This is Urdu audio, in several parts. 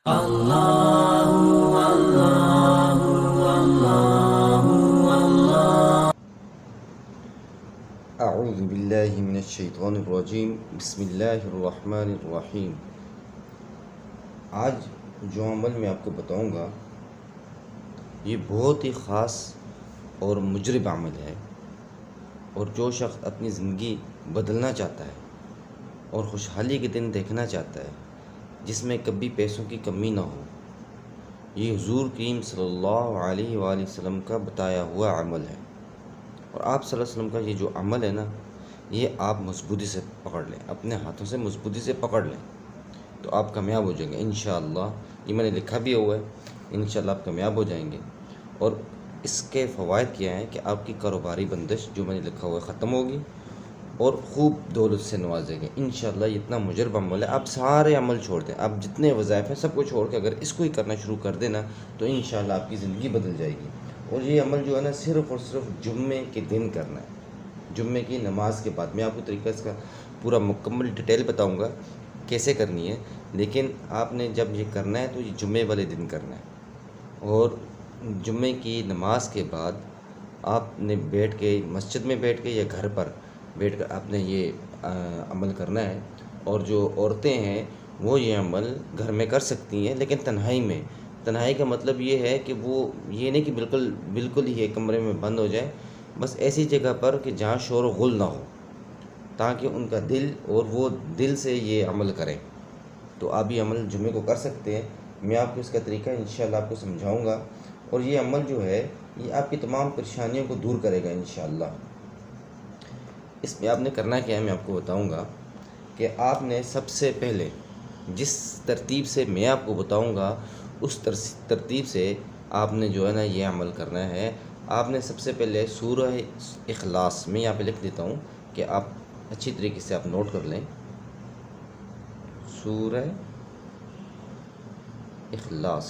اعوذ باللہ من الشیطان الرجیم بسم اللہ الرحمن الرحیم۔ آج جو عمل میں آپ کو بتاؤں گا یہ بہت ہی خاص اور مجرب عمل ہے، اور جو شخص اپنی زندگی بدلنا چاہتا ہے اور خوشحالی کے دن دیکھنا چاہتا ہے جس میں کبھی پیسوں کی کمی نہ ہو، یہ حضور کریم صلی اللہ علیہ وآلہ وسلم کا بتایا ہوا عمل ہے۔ اور آپ صلی اللہ علیہ وسلم کا یہ جو عمل ہے نا، یہ آپ مضبوطی سے پکڑ لیں، اپنے ہاتھوں سے مضبوطی سے پکڑ لیں تو آپ کامیاب ہو جائیں گے انشاءاللہ۔ یہ میں نے لکھا بھی ہوا ہے، انشاءاللہ آپ کامیاب ہو جائیں گے۔ اور اس کے فوائد کیا ہیں کہ آپ کی کاروباری بندش جو میں نے لکھا ہوا ہے ختم ہوگی اور خوب دولت سے نوازیں گے انشاءاللہ۔ یہ اتنا مجرب عمل ہے، آپ سارے عمل چھوڑ دیں، آپ جتنے وظائف ہیں سب کو چھوڑ کے اگر اس کو ہی کرنا شروع کر دینا تو انشاءاللہ آپ کی زندگی بدل جائے گی۔ اور یہ عمل جو ہے نا صرف اور صرف جمعے کے دن کرنا ہے، جمعے کی نماز کے بعد۔ میں آپ کو طریقہ اس کا پورا مکمل ڈیٹیل بتاؤں گا کیسے کرنی ہے، لیکن آپ نے جب یہ کرنا ہے تو یہ جمعے والے دن کرنا ہے۔ اور جمعے کی نماز کے بعد آپ نے بیٹھ کے مسجد میں بیٹھ کے یا گھر پر بیٹھ کر آپ نے یہ عمل کرنا ہے۔ اور جو عورتیں ہیں وہ یہ عمل گھر میں کر سکتی ہیں، لیکن تنہائی میں۔ تنہائی کا مطلب یہ ہے کہ وہ یہ نہیں کہ بالکل ہی ایک کمرے میں بند ہو جائے، بس ایسی جگہ پر کہ جہاں شور و غل نہ ہو، تاکہ ان کا دل اور وہ دل سے یہ عمل کریں۔ تو آپ یہ عمل جمعے کو کر سکتے ہیں، میں آپ کو اس کا طریقہ انشاءاللہ آپ کو سمجھاؤں گا۔ اور یہ عمل جو ہے یہ آپ کی تمام پریشانیوں کو دور کرے گا انشاءاللہ۔ اس میں آپ نے کرنا کیا ہے میں آپ کو بتاؤں گا کہ آپ نے سب سے پہلے جس ترتیب سے میں آپ کو بتاؤں گا اس ترتیب سے آپ نے جو ہے نا یہ عمل کرنا ہے۔ آپ نے سب سے پہلے سورہ اخلاص، میں یہاں پہ لکھ دیتا ہوں کہ آپ اچھی طریقے سے آپ نوٹ کر لیں۔ سورہ اخلاص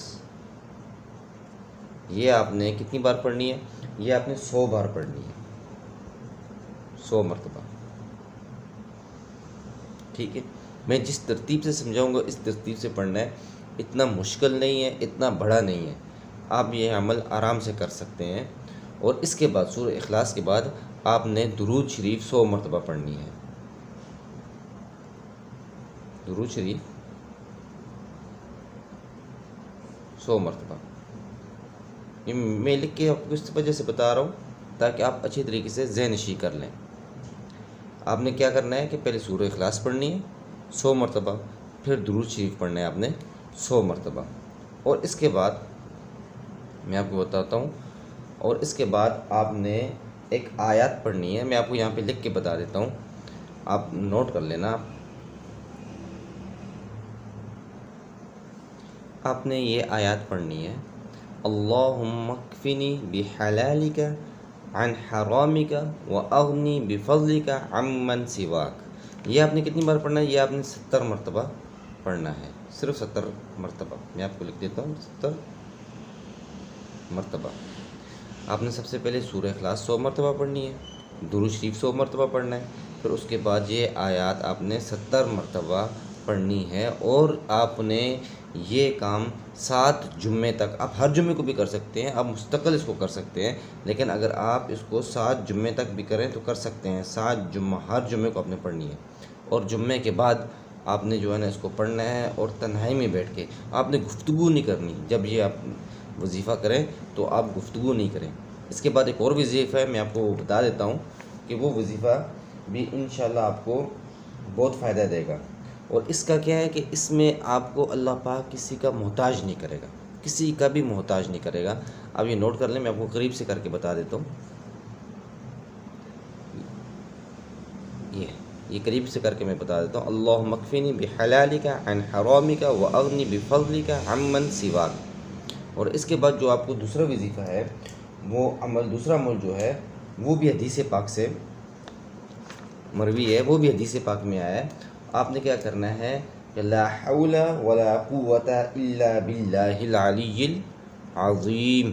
یہ آپ نے کتنی بار پڑھنی ہے؟ یہ آپ نے 100 بار پڑھنی ہے، 100 مرتبہ، ٹھیک ہے؟ میں جس ترتیب سے سمجھاؤں گا اس ترتیب سے پڑھنا ہے، اتنا مشکل نہیں ہے، اتنا بڑا نہیں ہے، آپ یہ عمل آرام سے کر سکتے ہیں۔ اور اس کے بعد سورہ اخلاص کے بعد آپ نے درود شریف 100 مرتبہ پڑھنی ہے، درود شریف 100 مرتبہ۔ یہ میں لکھ کے آپ کو اس وجہ سے بتا رہا ہوں تاکہ آپ اچھی طریقے سے ذہن نشی کر لیں۔ آپ نے کیا کرنا ہے کہ پہلے سورہ اخلاص پڑھنی ہے 100 مرتبہ، پھر درود شریف پڑھنا ہے آپ نے 100 مرتبہ، اور اس کے بعد میں آپ کو بتاتا ہوں، اور اس کے بعد آپ نے ایک آیات پڑھنی ہے، میں آپ کو یہاں پہ لکھ کے بتا دیتا ہوں، آپ نوٹ کر لینا۔ آپ نے یہ آیات پڑھنی ہے، اللہم اکفنی بحلالک عن حرامک واغنی بفضلک عمن سواک۔ یہ آپ نے کتنی بار پڑھنا ہے؟ یہ آپ نے 70 مرتبہ پڑھنا ہے، صرف 70 مرتبہ۔ میں آپ کو لکھ دیتا ہوں 70 مرتبہ۔ آپ نے سب سے پہلے سورہ اخلاص 100 مرتبہ پڑھنی ہے، درود شریف 100 مرتبہ پڑھنا ہے، پھر اس کے بعد یہ آیات آپ نے 70 مرتبہ پڑھنی ہے۔ اور آپ نے یہ کام 7 جمعے تک، آپ ہر جمعے کو بھی کر سکتے ہیں، آپ مستقل اس کو کر سکتے ہیں، لیکن اگر آپ اس کو 7 جمعے تک بھی کریں تو کر سکتے ہیں۔ 7 جمعہ ہر جمعے کو آپ نے پڑھنی ہے، اور جمعے کے بعد آپ نے جو ہے نا اس کو پڑھنا ہے، اور تنہائی میں بیٹھ کے آپ نے گفتگو نہیں کرنی۔ جب یہ آپ وظیفہ کریں تو آپ گفتگو نہیں کریں۔ اس کے بعد ایک اور وظیفہ ہے، میں آپ کو بتا دیتا ہوں کہ وہ وظیفہ بھی انشاءاللہ آپ کو بہت فائدہ دے گا۔ اور اس کا کیا ہے کہ اس میں آپ کو اللہ پاک کسی کا محتاج نہیں کرے گا، کسی کا بھی محتاج نہیں کرے گا۔ اب یہ نوٹ کر لیں، میں آپ کو قریب سے کر کے بتا دیتا ہوں۔ یہ قریب سے کر کے میں بتا دیتا ہوں، اللہم اکفنی بحلالک عن حرامک واغنی بفضلک عمن سواک۔ اور اس کے بعد جو آپ کو دوسرا وظیفہ ہے، وہ دوسرا عمل جو ہے وہ بھی حدیث پاک سے مروی ہے، وہ بھی حدیث پاک میں آیا ہے۔ آپ نے کیا کرنا ہے کہ لا حول ولا قوة الا باللہ العلی العظیم۔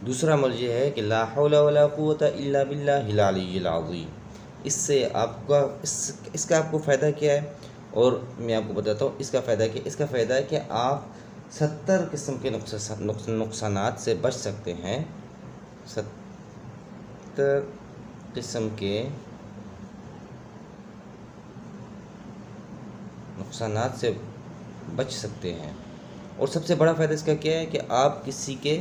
دوسرا عمل یہ ہے کہ لا حول ولا قوة الا باللہ العلی العظیم۔ اس سے آپ کا اس کا آپ کو فائدہ کیا ہے اور میں آپ کو بتاتا ہوں اس کا فائدہ کیا. اس کا فائدہ ہے کہ آپ 70 قسم کے نقصانات سے بچ سکتے ہیں. 70 قسم کے نقصانات سے بچ سکتے ہیں. اور سب سے بڑا فائدہ اس کا کیا ہے کہ آپ کسی کے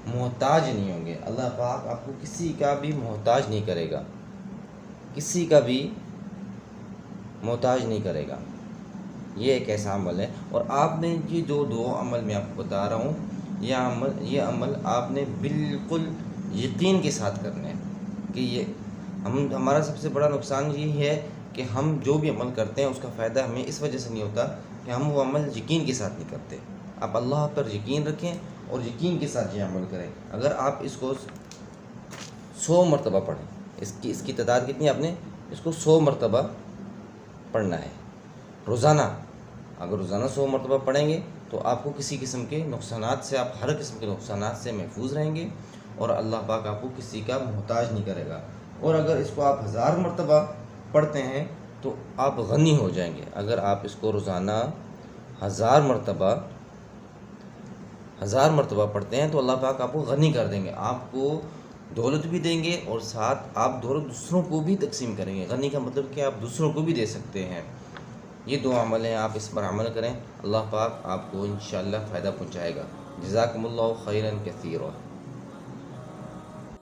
محتاج نہیں ہوں گے. اللہ پاک آپ کو کسی کا بھی محتاج نہیں کرے گا, کسی کا بھی محتاج نہیں کرے گا. یہ ایک ایسا عمل ہے. اور آپ نے یہ جو دو عمل میں آپ کو بتا رہا ہوں, یہ عمل آپ نے بالکل یقین کے ساتھ کرنا ہے کہ یہ ہمارا سب سے بڑا نقصان یہی ہے کہ ہم جو بھی عمل کرتے ہیں اس کا فائدہ ہمیں اس وجہ سے نہیں ہوتا کہ ہم وہ عمل یقین کے ساتھ نہیں کرتے. آپ اللہ پر یقین رکھیں اور یقین کے ساتھ یہ عمل کریں. اگر آپ اس کو 100 مرتبہ پڑھیں, اس کی تعداد کتنی, آپ نے اس کو 100 مرتبہ پڑھنا ہے روزانہ. اگر روزانہ 100 مرتبہ پڑھیں گے تو آپ کو کسی قسم کے نقصانات سے, آپ ہر قسم کے نقصانات سے محفوظ رہیں گے اور اللہ پاک آپ کو کسی کا محتاج نہیں کرے گا. اور اگر اس کو آپ 1000 مرتبہ پڑھتے ہیں تو آپ غنی ہو جائیں گے. اگر آپ اس کو روزانہ 1000 مرتبہ پڑھتے ہیں تو اللہ پاک آپ کو غنی کر دیں گے, آپ کو دولت بھی دیں گے اور ساتھ آپ دولت دوسروں کو بھی تقسیم کریں گے. غنی کا مطلب کہ آپ دوسروں کو بھی دے سکتے ہیں. یہ دو عمل ہیں, آپ اس پر عمل کریں, اللہ پاک آپ کو انشاءاللہ فائدہ پہنچائے گا. جزاکم اللہ خیرا کثیرا.